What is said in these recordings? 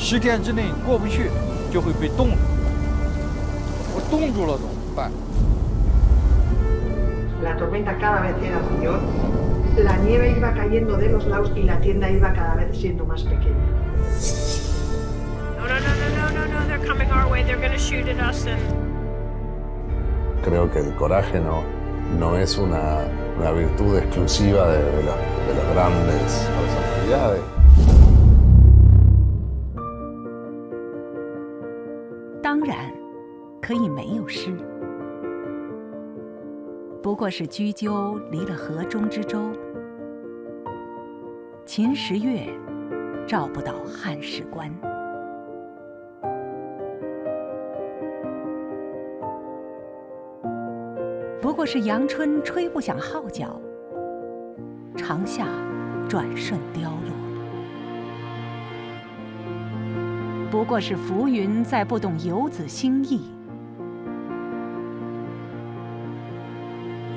10天之内过不去，就会被冻住。我冻住了怎么办？La tormenta cada vez era mayor, la nieve iba cayendo de los lados y la tienda iba cada vez siendo más pequeña. No, they're coming our way, they're going to shoot at us. Creo que el coraje no es una virtud exclusiva de las grandes personalidades. 当然，可以没有诗，不过是雎鸠离了河中之洲，秦时月照不到汉时关。不过是阳春吹不响号角，长夏转瞬凋落。不过是浮云在不懂游子心意，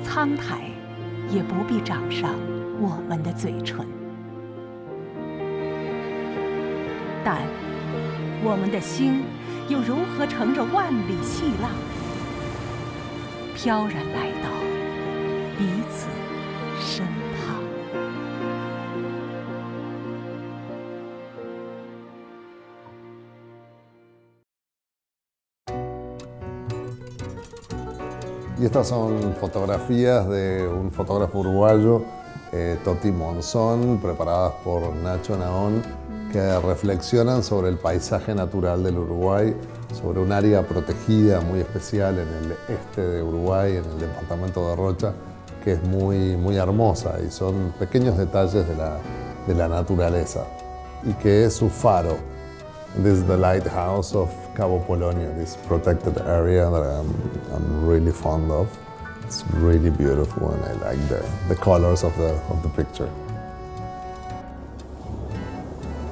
苍苔也不必长上我们的嘴唇。但我们的心又如何乘着万里细浪，飘然来到彼此身旁。Y estas son fotografías de un fotógrafo uruguayo, Toti Monzón, preparadas por Nacho Naón, que reflexionan sobre el paisaje natural del Uruguay, sobre un área protegida muy especial en el este de Uruguay, en el departamento de Rocha, que es muy hermosa y son pequeños detalles de la naturaleza y que es su faro. This is the lighthouse of Cabo Polonio, this protected area that I'm really fond of. It's really beautiful and I like the colors of the picture.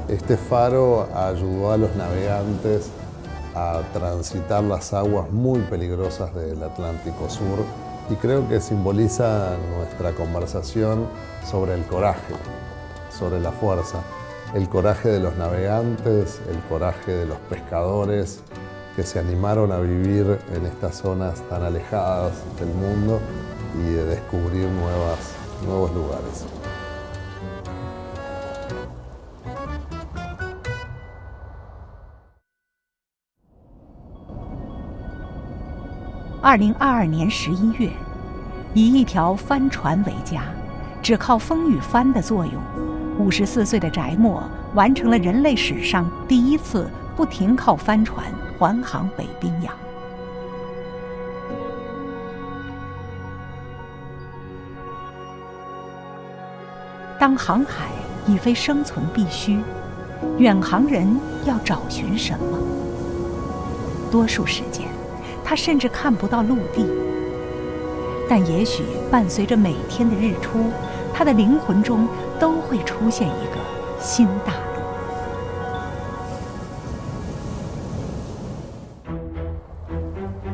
Este faro ayudó a los navegantes a transitar las aguas muy peligrosas del Atlántico Sur y creo que simboliza nuestra conversación sobre el coraje, sobre la fuerza. El coraje de los navegantes, el coraje de los pescadores que se animaron a vivir en estas zonas tan alejadas del mundo y de descubrir nuevos lugares. 2022年11月，以一条帆船为家，只靠风与帆的作用，54岁的翟默完成了人类史上第一次不停靠帆船环航北冰洋。当航海已非生存必须，远航人要找寻什么？多数时间，他甚至看不到陆地。但也许伴随着每天的日出，他的灵魂中都会出现一个新大陆。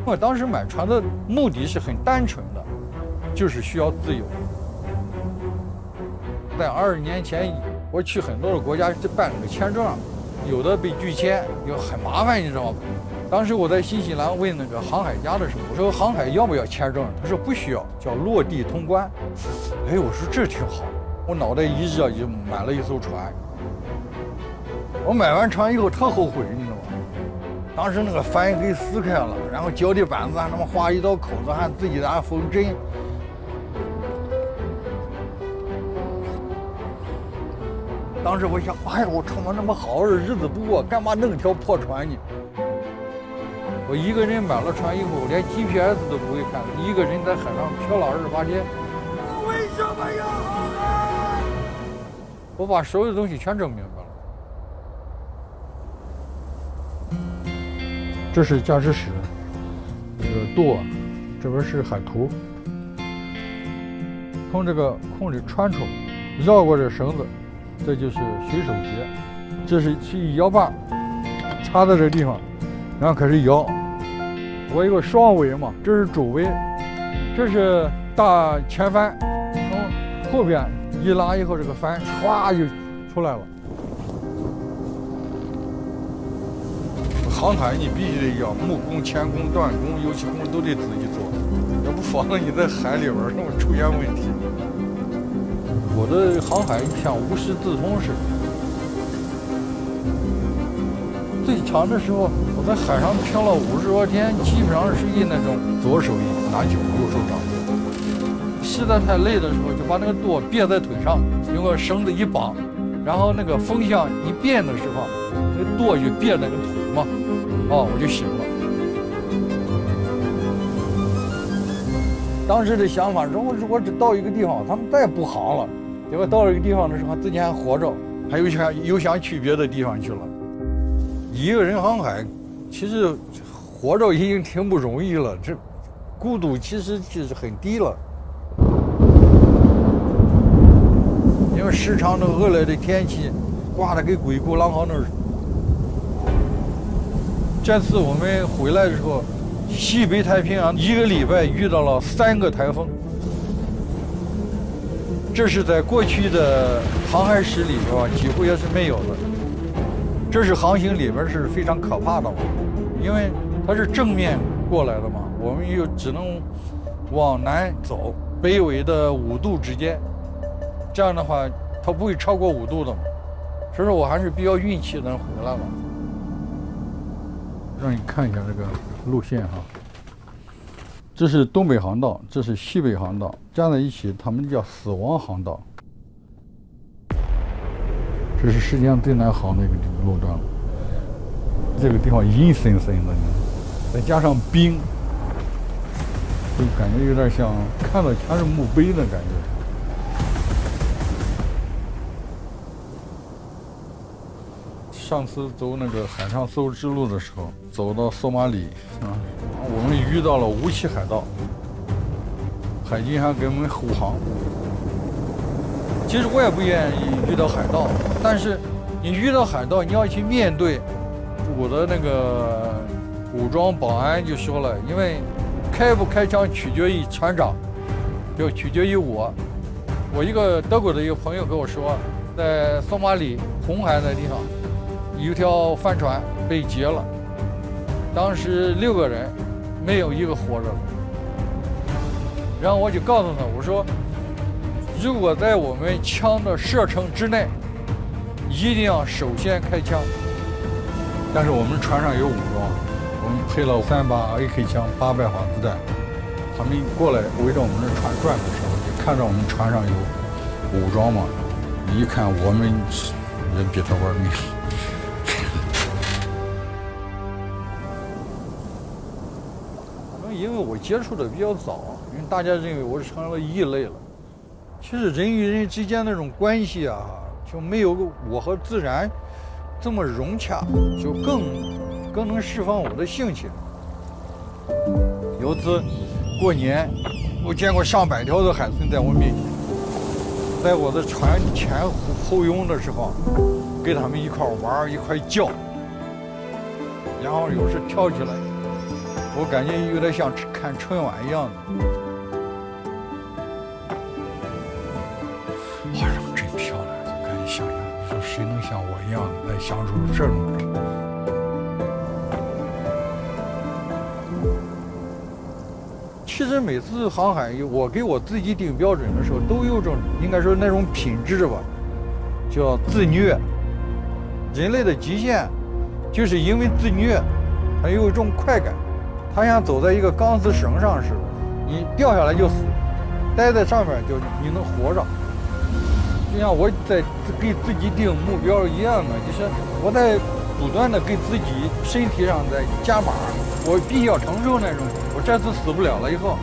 我当时买船的目的是很单纯的，就是需要自由。在20年前，我去很多的国家办这个签证，有的被拒签，就很麻烦，你知道吗？当时我在新西兰问那个航海家的时候，我说航海要不要签证？他说不需要，叫落地通关。哎，我说这挺好，我脑袋一热就买了一艘船。我买完船以后特后悔，你知道吗？当时那个帆给撕开了，然后脚底板子还他妈划一道口子，还自己按缝针。当时我想，哎呀，我他妈那么好日子不过，干嘛弄条破船呢？我一个人买了船以后，连 GPS 都不会看，一个人在海上飘了28天。我为什么要航海？我把所有的东西全整明白了。这是驾驶室，这个舵，这边是海图，从这个空里穿出，绕过这绳子，这就是水手节，这是去摇把，插在这个地方，然后开始摇。我有个双尾嘛，这是主尾，这是大前帆，从后边一拉以后，这个帆唰就出来了。航海你必须得要木工、钳工、锻工、油漆工都得自己做，要不否则你在海里边儿那么出现问题。我的航海像无师自通似的。最长的时候，我在海上漂了50多天，基本上是以那种左手拿酒，右手掌舵。实在太累的时候，就把那个舵别在腿上，用个绳子一绑，然后那个风向一变的时候，那个舵就别那个腿嘛，我就醒了。当时的想法是，我只到一个地方，他们再不航了。结果到了一个地方的时候，自己还活着，还又想去别的地方去了。一个人航海，其实活着已经挺不容易了，这孤独其实很低了。因为时常的恶劣的天气，刮得跟鬼哭狼嚎那儿。这次我们回来的时候，西北太平洋1个礼拜遇到了3个台风，这是在过去的航海史里边几乎也是没有的。这是航行里边是非常可怕的嘛，因为它是正面过来的嘛，我们又只能往南走，北纬的5度之间，这样的话它不会超过5度的嘛，所以说我还是比较运气能回来嘛。让你看一下这个路线哈，这是东北航道，这是西北航道，加在一起他们叫死亡航道。这是世界上最难航的一个路段了，这个地方阴森森的，再加上冰，就感觉有点像看到全是墓碑的感觉。上次走那个海上丝绸之路的时候，走到索马里我们遇到了无期海盗，海军还给我们护航。其实我也不愿意遇到海盗，但是你遇到海盗，你要去面对。我的那个武装保安就说了，因为开不开枪取决于船长，就取决于我。我一个德国的一个朋友跟我说，在索马里红海那地方，有条帆船被劫了，当时6个人，没有一个活着的。然后我就告诉他，我说，如果在我们枪的射程之内，一定要首先开枪。但是我们船上有武装，我们配了3把 AK 枪，800发子弹。他们过来围着我们的船转的时候，就看到我们船上有武装嘛，一看我们人比他玩命。可能因为我接触的比较早，因为大家认为我是成了异类了。其实人与人之间那种关系啊，就没有我和自然这么融洽，就更能释放我的兴趣。有次过年，我见过上百条的海豚在我面前，在我的船前后拥的时候，跟他们一块玩，一块叫，然后有时跳起来，我感觉有点像看春晚一样的。哇，真漂亮！就赶紧想想，你说谁能像我一样来享受这种？其实每次航海，我给我自己定标准的时候，都有种应该说那种品质吧，叫自虐。人类的极限，就是因为自虐，他有一种快感，他像走在一个钢丝绳上似的，你掉下来就死，待在上面就你能活着。就像我在给自己定目标一样的，就是我在不断的给自己身体上在加码，我必须要承受那种，我这次死不了了以后，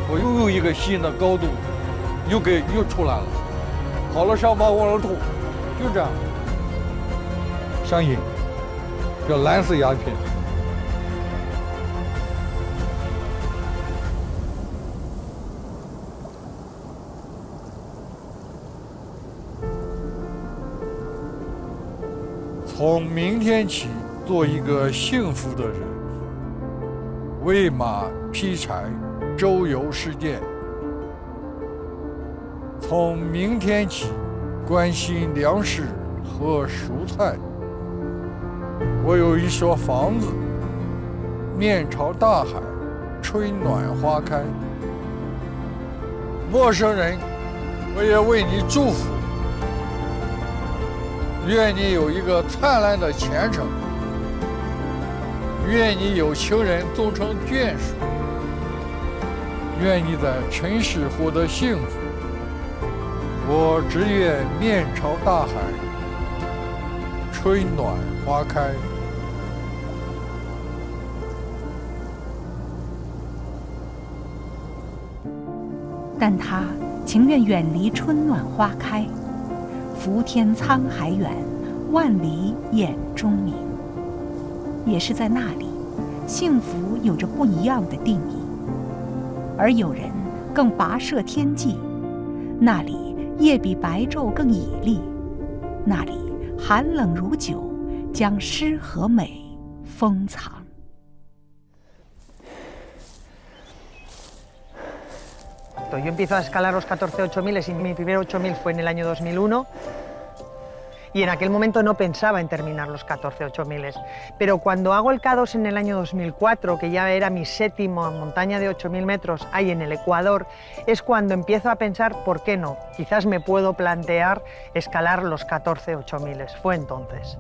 我又有一个新的高度，又出来了，好了伤疤忘了痛，就这样。上瘾，叫蓝色鸦片。从明天起，做一个幸福的人，喂马劈柴，周游世界。从明天起，关心粮食和蔬菜。我有一所房子，面朝大海，春暖花开。陌生人，我也为你祝福，愿你有一个灿烂的前程，愿你有情人终成眷属，愿你在尘世获得幸福。我只愿面朝大海，春暖花开。但他情愿远离春暖花开，浮天沧海远，万里眼中明。也是在那里，幸福有着不一样的定义。而有人更跋涉天际，那里夜比白昼更绮丽，那里寒冷如酒，将诗和美封藏。Yo empiezo a escalar los 14-8000 y mi primer 8000 fue en el año 2001 y en aquel momento no pensaba en terminar los 14-8000. Pero cuando hago el K2 en el año 2004, que ya era mi séptima montaña de 8000 metros ahí en el Ecuador, es cuando empiezo a pensar, ¿por qué no? Quizás me puedo plantear escalar los 14-8000. Fue entonces.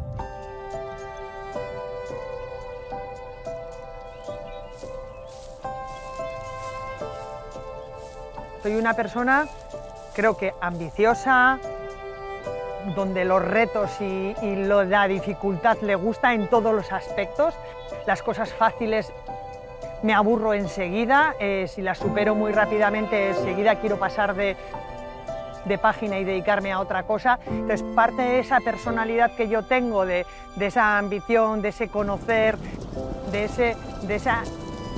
Soy una persona, creo que ambiciosa, donde los retos y la dificultad le gusta en todos los aspectos. Las cosas fáciles me aburro enseguida, si las supero muy rápidamente, enseguida quiero pasar de página y dedicarme a otra cosa. Entonces, parte de esa personalidad que yo tengo, de esa ambición, de ese conocer, de esa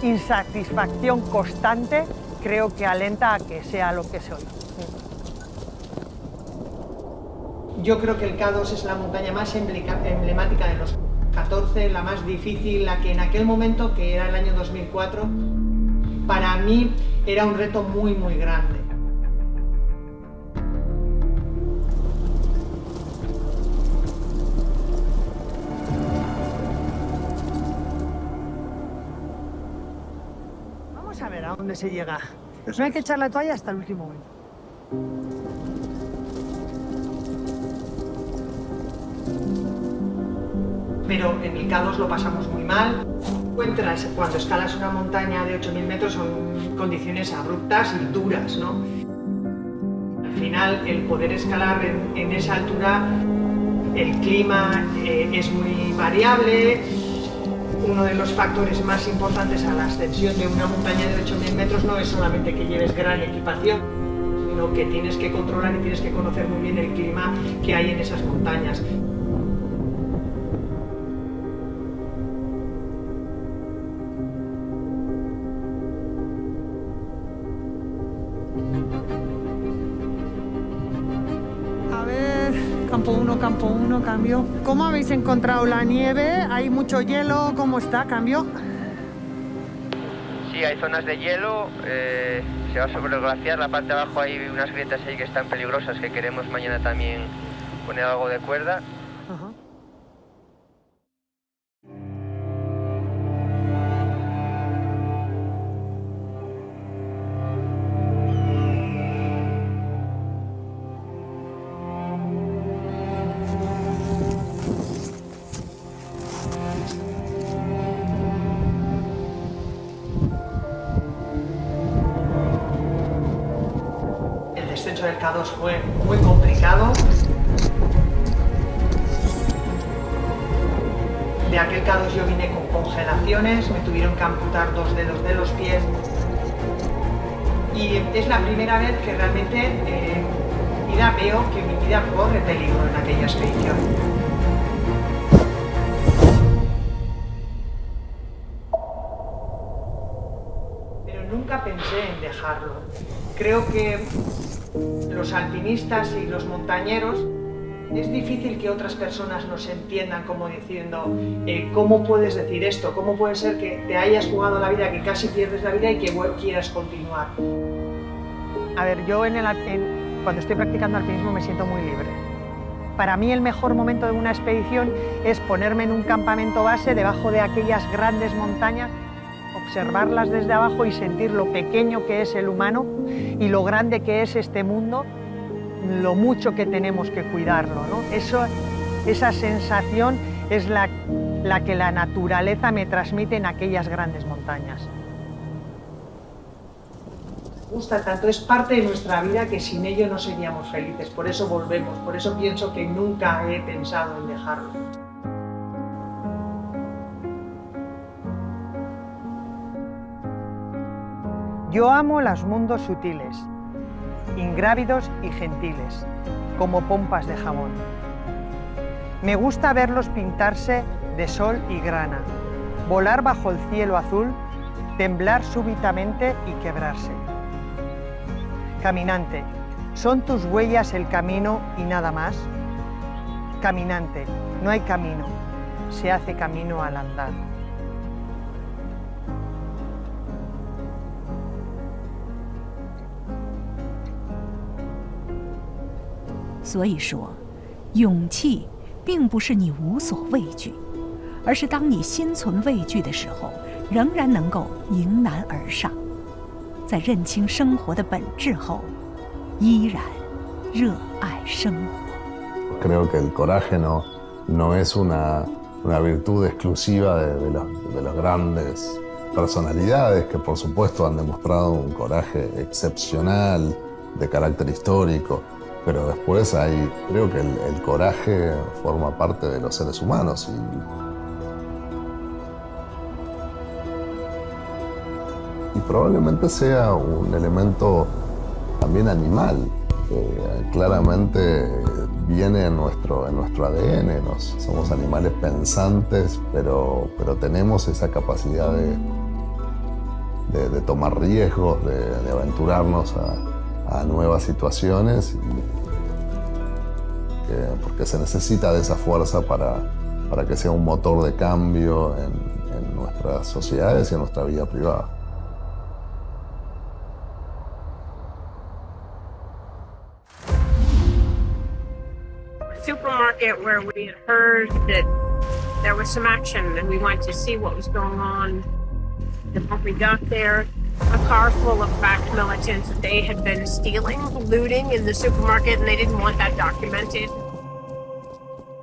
insatisfacción constante, creo que alenta a que sea lo que soy. Yo creo que el K2 es la montaña más emblemática de los 14, la más difícil, la que en aquel momento, que era el año 2004, para mí era un reto muy, muy grande. Vamos a ver a dónde se llega. No hay que echar la toalla hasta el último momento. Pero en el K2 lo pasamos muy mal. Cuando escalas una montaña de 8000 metros son condiciones abruptas y duras, ¿no? Al final, el poder escalar en esa altura, el clima es muy variable. Uno de los factores más importantes a la ascensión de una montaña de 8000 metros no es solamente que lleves gran equipación, sino que tienes que controlar y tienes que conocer muy bien el clima que hay en esas montañas. A ver, campo 1, cambio. ¿Cómo habéis encontrado la nieve? ¿Hay mucho hielo? ¿Cómo está? ¿Cambio? Sí, hay zonas de hielo, se va sobre el glaciar, la parte de abajo hay unas grietas ahí que están peligrosas, que queremos mañana también poner algo de cuerda. Ajá. El descenso del K2 fue muy complicado. De aquel K2 yo vine con congelaciones, me tuvieron que amputar 2 dedos de los pies. Y es la primera vez que realmente veo que mi vida corre peligro en aquella expedición. Pero nunca pensé en dejarlo. Creo que los alpinistas y los montañeros, es difícil que otras personas nos entiendan como diciendo ¿cómo puedes decir esto? ¿Cómo puede ser que te hayas jugado la vida, que casi pierdes la vida y que quieras continuar? A ver, yo cuando estoy practicando alpinismo me siento muy libre. Para mí el mejor momento de una expedición es ponerme en un campamento base debajo de aquellas grandes montañas observarlas desde abajo y sentir lo pequeño que es el humano y lo grande que es este mundo, lo mucho que tenemos que cuidarlo, ¿no? Esa sensación es la que la naturaleza me transmite en aquellas grandes montañas. Me gusta tanto, es parte de nuestra vida que sin ello no seríamos felices, por eso volvemos, por eso pienso que nunca he pensado en dejarlo. Yo amo los mundos sutiles, ingrávidos y gentiles, como pompas de jabón. Me gusta verlos pintarse de sol y grana, volar bajo el cielo azul, temblar súbitamente y quebrarse. Caminante, ¿son tus huellas el camino y nada más? Caminante, no hay camino, se hace camino al andar. 所以说，勇气并不是你无所畏惧，而是当你心存畏惧的时候，仍然能够迎难而上，在认清生活的本质后，依然热爱生活。 Creo que el coraje no es una virtud exclusiva de las grandes personalidades que por supuesto han demostrado un coraje excepcional de carácter histórico. Pero después creo que el coraje forma parte de los seres humanos y probablemente sea un elemento también animal, que claramente viene en nuestro ADN. Somos animales pensantes, pero tenemos esa capacidad de tomar riesgos, de aventurarnos a nuevas situaciones, porque se necesita de esa fuerza para que sea un motor de cambio en nuestras sociedades y en nuestra vida privada. Supermarket where we had heard that there was some action and we went to see what was going on. And when we got there, a car full of FACT militants, they had been stealing, looting in the supermarket, and they didn't want that documented.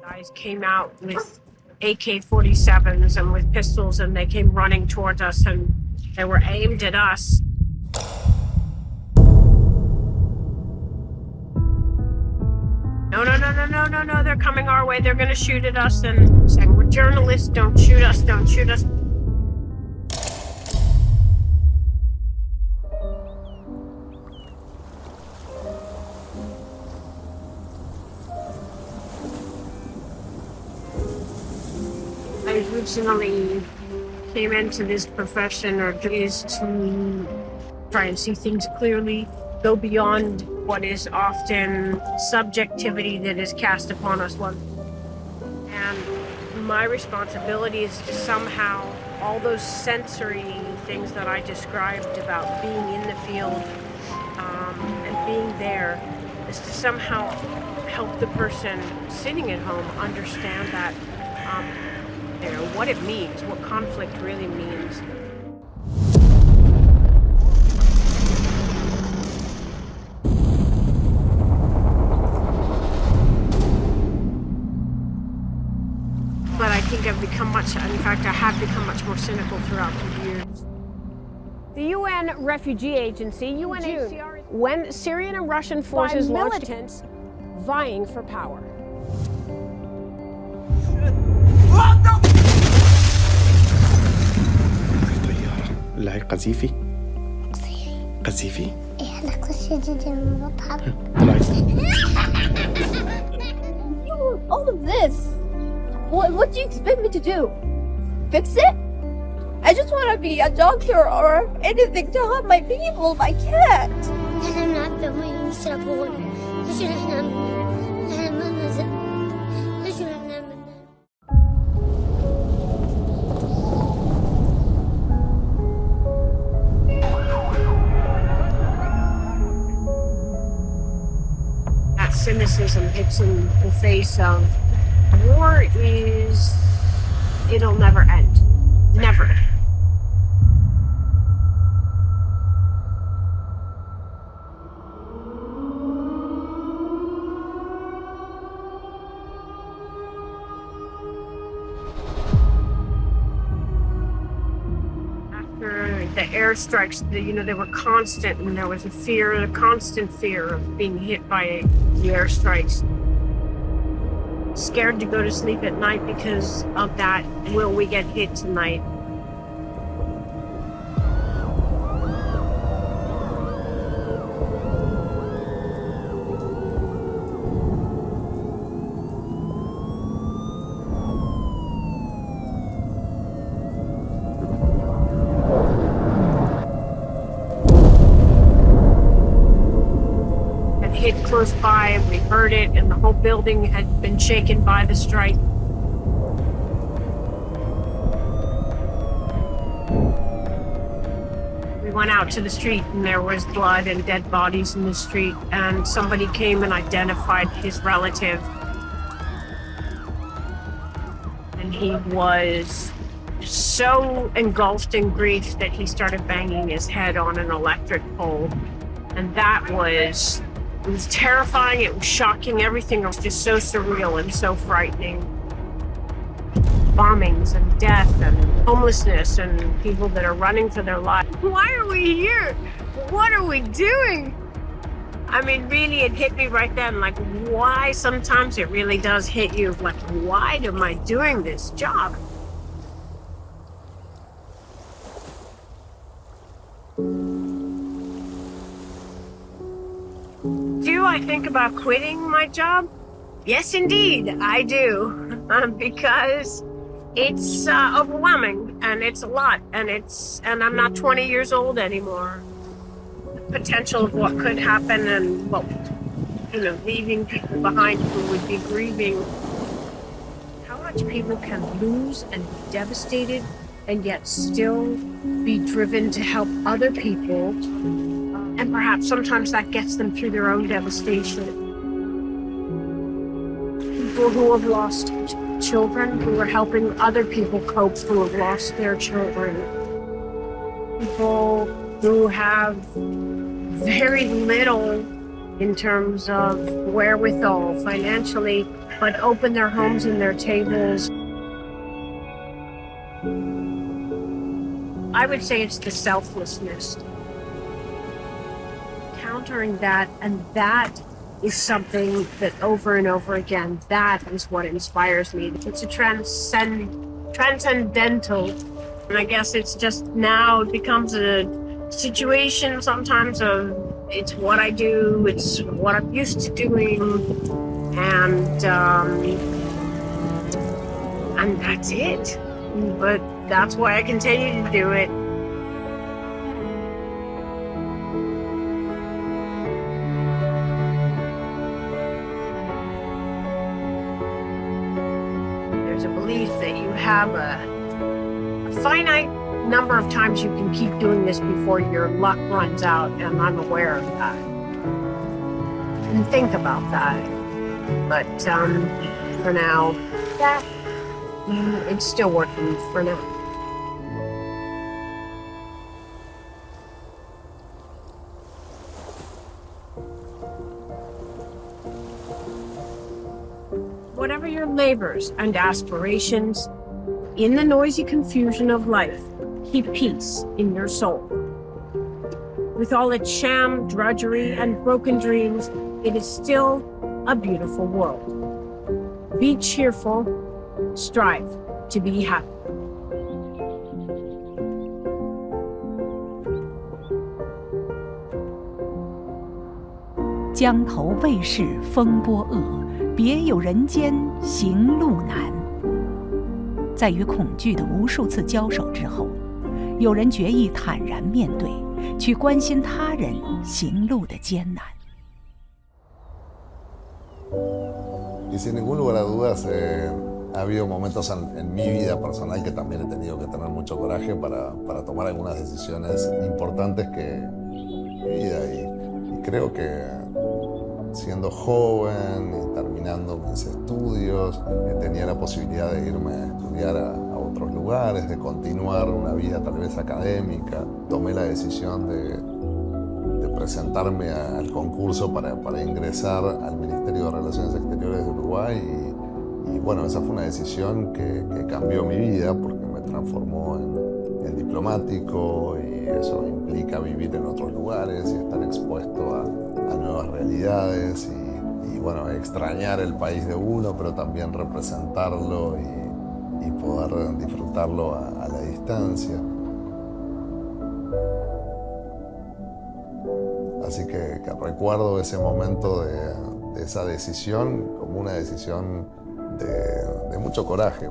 Guys came out with AK-47s and with pistols, and they came running towards us, and they were aimed at us. No, they're coming our way, they're gonna shoot at us, and saying, we're journalists, don't shoot us, don't shoot us. I originally came into this profession or is to try and see things clearly, go beyond what is often subjectivity that is cast upon us. And my responsibility is to somehow, all those sensory things that I described about being in the field and being there, is to somehow help the person sitting at home understand that, what it means, what conflict really means. But I think I've become I have become much more cynical throughout the years. The UN Refugee Agency, UNHCR, when Syrian and Russian forces launched militants vying for power. لا قذيفي قذيفي احنا قصدي المطعم all of this. What do you expect me to do? Fix it? I just want to be a doctor or anything to help my people. I can't. احنا بنعبي مي يشربون ايش احنا ما نزل ايش احنا That cynicism hits in the face of war it'll never end. Never. the airstrikes, they were constant, and there was a constant fear of being hit by the airstrikes. Scared to go to sleep at night because of that. Will we get hit tonight? Hit close by, and we heard it, and the whole building had been shaken by the strike. We went out to the street, and there was blood and dead bodies in the street, and somebody came and identified his relative. And he was so engulfed in grief that he started banging his head on an electric pole. And it was terrifying, it was shocking, everything was just so surreal and so frightening. Bombings and death and homelessness and people that are running for their lives. Why are we here? What are we doing? I mean, really, it hit me right then, like, why? Sometimes it really does hit you, like, why am I doing this job? Do I think about quitting my job? Yes, indeed, I do. Because it's overwhelming, and it's a lot, and I'm not 20 years old anymore. The potential of what could happen and leaving people behind who would be grieving. How much people can lose and be devastated and yet still be driven to help other people. And perhaps sometimes that gets them through their own devastation. People who have lost children, who are helping other people cope who have lost their children. People who have very little in terms of wherewithal financially, but open their homes and their tables. I would say it's the selflessness. Countering that, and that is something that over and over again, that is what inspires me. It's a transcendental, and I guess it's just now it becomes a situation sometimes of it's what I do, it's what I'm used to doing, and that's it. But that's why I continue to do it. There's a belief that you have a finite number of times you can keep doing this before your luck runs out, and I'm aware of that. And think about that. But for now, yeah, it's still working for now. Whatever your labors and aspirations, in the noisy confusion of life, keep peace in your soul. With all its sham, drudgery, and broken dreams, it is still a beautiful world. Be cheerful, strive to be happy. 江头未是风波恶，别有人间行路难。在与恐惧的无数次交手之后，有人决意坦然面对，去关心他人行路的艰难。Y sin ningún lugar a dudas, ha habido momentos en mi vida personal que también he tenido que tener mucho coraje para tomar algunas decisiones importantes que en mi vida. Y creo que siendo joven y terminando mis estudios, tenía la posibilidad de irme a estudiar a otros lugares, de continuar una vida tal vez académica. Tomé la decisión de presentarme al concurso para ingresar al Ministerio de Relaciones Exteriores de Uruguay y bueno, esa fue una decisión que cambió mi vida porque me transformó el diplomático, y eso implica vivir en otros lugares y estar expuesto a nuevas realidades y bueno, extrañar el país de uno, pero también representarlo y poder disfrutarlo a la distancia. Así que recuerdo ese momento de esa decisión como una decisión de mucho coraje.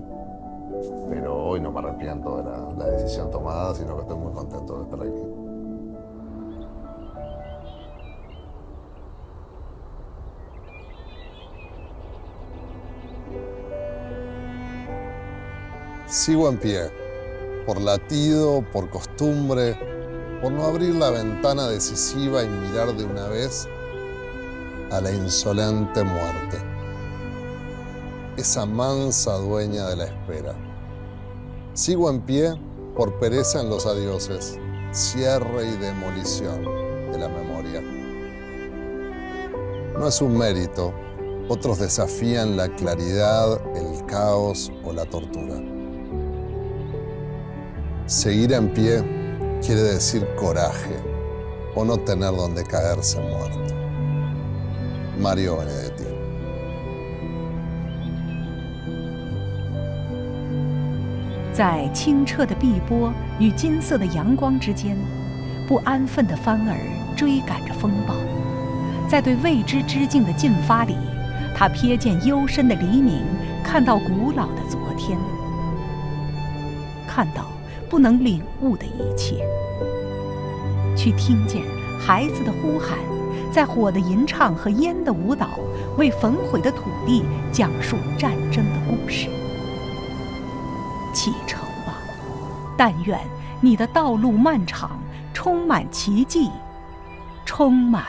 Pero hoy no me arrepiento de la decisión tomada, sino que estoy muy contento de estar aquí. Sigo en pie, por latido, por costumbre, por no abrir la ventana decisiva y mirar de una vez a la insolente muerte, esa mansa dueña de la espera. Sigo en pie por pereza en los adioses, cierre y demolición de la memoria. No es un mérito, otros desafían la claridad, el caos o la tortura. Seguir en pie quiere decir coraje o no tener donde caerse muerto. Mario Benedetti. 在清澈的碧波与金色的阳光之间，不安分的帆儿追赶着风暴，在对未知之境的进发里，他瞥见幽深的黎明，看到古老的昨天，看到不能领悟的一切，去听见孩子的呼喊，在火的吟唱和烟的舞蹈，为焚毁的土地讲述战争的故事。启程吧，但愿你的道路漫长，充满奇迹，充满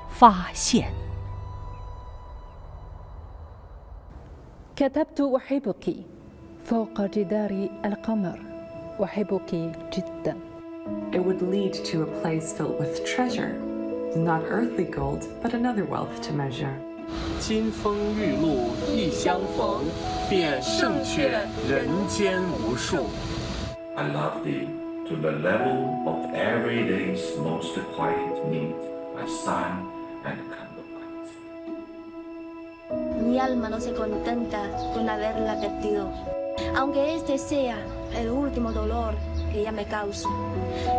发现。 كتبت أحبك فوق جدار القمر أحبك جدا. It would lead to a place filled with treasure, not earthly gold, but another wealth to measure. 金风玉露一相逢，便胜却人间无数。 I love thee to the level of every day's most quiet need by sun and candlelight. Mi alma no se contenta con haberla perdido, aunque este sea el último dolor que ella me causa,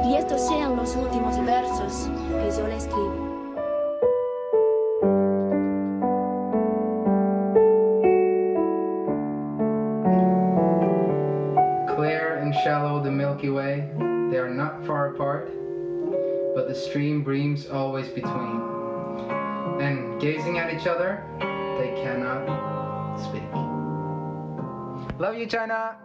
y estos sean los últimos versos que yo le escribo. Clear and shallow the Milky Way, they are not far apart, but the stream breams always between. And gazing at each other, they cannot speak. Love you, China!